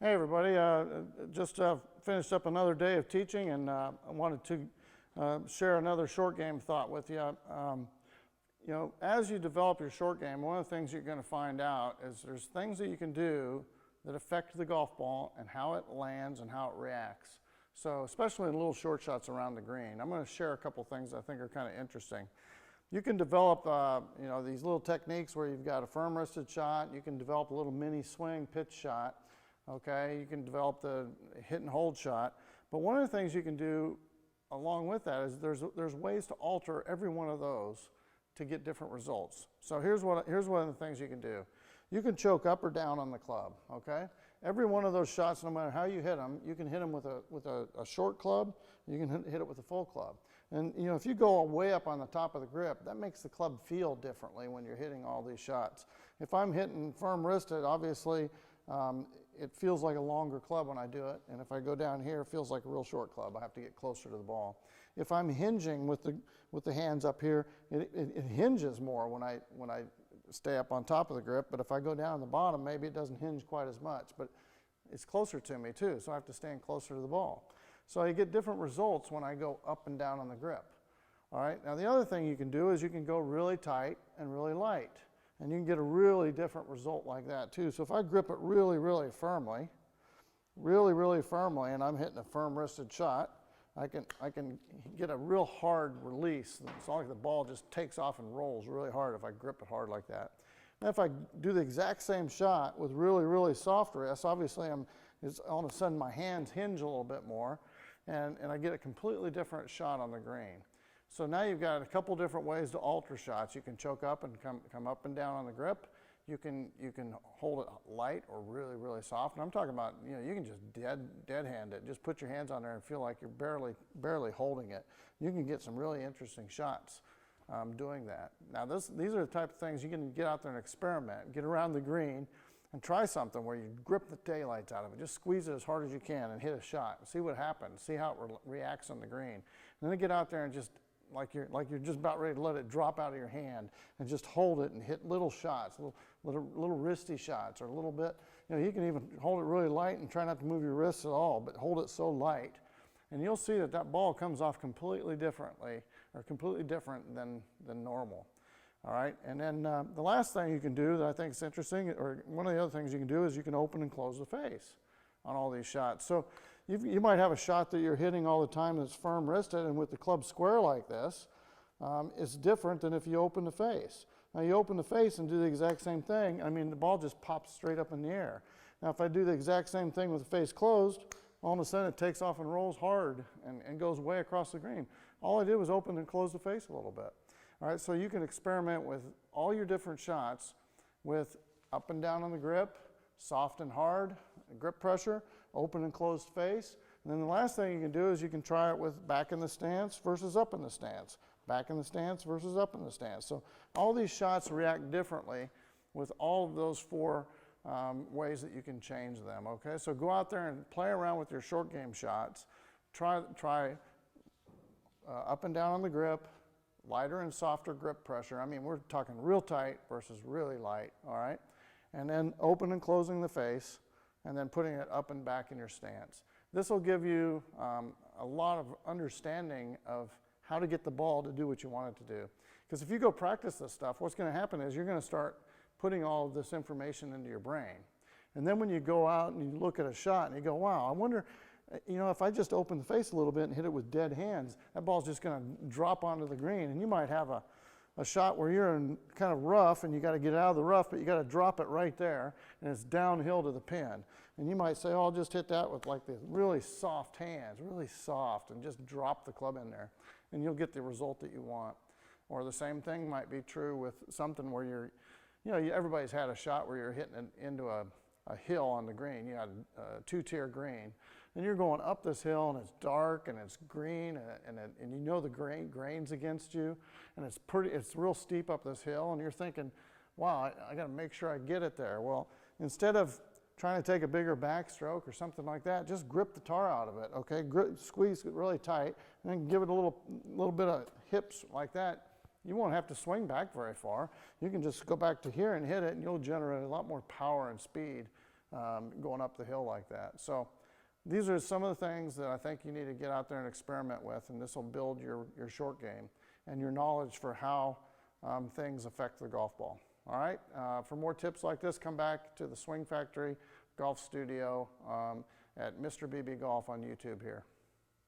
Hey everybody, just finished up another day of teaching, and I wanted to share another short game thought with you. You know, as you develop your short game, one of the things you're going to find out is there's things that you can do that affect the golf ball and how it lands and how it reacts. So especially in little short shots around the green. I'm going to share a couple things I think are kind of interesting. You can develop, you know, these little techniques where you've got a firm wristed shot. You can develop a little mini swing pitch shot. Okay, you can develop the hit and hold shot. But one of the things you can do along with that is there's ways to alter every one of those to get different results. So here's one of the things you can do. You can choke up or down on the club, okay? Every one of those shots, no matter how you hit them, you can hit them with a short club, you can hit it with a full club. And you know, if you go way up on the top of the grip, that makes the club feel differently when you're hitting all these shots. If I'm hitting firm wristed, obviously, it feels like a longer club when I do it, and if I go down here, it feels like a real short club. I have to get closer to the ball. If I'm hinging with the hands up here, it hinges more when I stay up on top of the grip, but if I go down the bottom, maybe it doesn't hinge quite as much, but it's closer to me too, so I have to stand closer to the ball. So I get different results when I go up and down on the grip. All right, now the other thing you can do is you can go really tight and really light. And you can get a really different result like that too. So if I grip it really, really firmly, and I'm hitting a firm wristed shot, I can get a real hard release. It's not like the ball just takes off and rolls really hard if I grip it hard like that. Now if I do the exact same shot with really, really soft wrist, obviously all of a sudden my hands hinge a little bit more, and I get a completely different shot on the green. So now you've got a couple different ways to alter shots. You can choke up and come up and down on the grip. You can hold it light or really, really soft. And I'm talking about, you know, you can just dead hand it. Just put your hands on there and feel like you're barely holding it. You can get some really interesting shots doing that. Now these are the type of things you can get out there and experiment, get around the green and try something where you grip the daylights out of it. Just squeeze it as hard as you can and hit a shot. See what happens. See how it reacts on the green. And then get out there and just like you're just about ready to let it drop out of your hand and just hold it and hit little shots, little wristy shots, or a little bit, you know, you can even hold it really light and try not to move your wrists at all, but hold it so light. And you'll see that ball comes off completely differently, or completely different than normal. All right, and then the last thing you can do that I think is interesting, or one of the other things you can do is you can open and close the face on all these shots. So you might have a shot that you're hitting all the time that's firm wristed, and with the club square like this, it's different than if you open the face. Now you open the face and do the exact same thing, I mean the ball just pops straight up in the air. Now if I do the exact same thing with the face closed, all of a sudden it takes off and rolls hard and goes way across the green. All I did was open and close the face a little bit. All right, so you can experiment with all your different shots with up and down on the grip, soft and hard, grip pressure, open and closed face. And then the last thing you can do is you can try it with back in the stance versus up in the stance, back in the stance versus up in the stance. So all these shots react differently with all of those four ways that you can change them, okay? So go out there and play around with your short game shots. Try up and down on the grip, lighter and softer grip pressure. I mean, we're talking real tight versus really light, all right? And then open and closing the face, and then putting it up and back in your stance. This will give you a lot of understanding of how to get the ball to do what you want it to do. Because if you go practice this stuff, what's going to happen is you're going to start putting all of this information into your brain. And then when you go out and you look at a shot and you go, wow, I wonder, you know, if I just open the face a little bit and hit it with dead hands, that ball's just going to drop onto the green. And you might have a shot where you're in kind of rough and you got to get out of the rough, but you got to drop it right there, and it's downhill to the pin. And you might say, oh, I'll just hit that with like the really soft hands, really soft, and just drop the club in there, and you'll get the result that you want. Or the same thing might be true with something where you're, you know, everybody's had a shot where you're hitting it into a hill on the green. You got a two-tier green, and you're going up this hill, and it's dark, and it's green, and you know the grain's against you, and it's real steep up this hill, and you're thinking, wow, I got to make sure I get it there. Well, instead of trying to take a bigger backstroke or something like that, just grip the tar out of it, okay? Squeeze it really tight, and then give it a little bit of hips like that. You won't have to swing back very far. You can just go back to here and hit it, and you'll generate a lot more power and speed going up the hill like that. So these are some of the things that I think you need to get out there and experiment with, and this will build your short game and your knowledge for how things affect the golf ball. All right, for more tips like this, come back to the Swing Factory Golf Studio at Mr. BB Golf on YouTube here.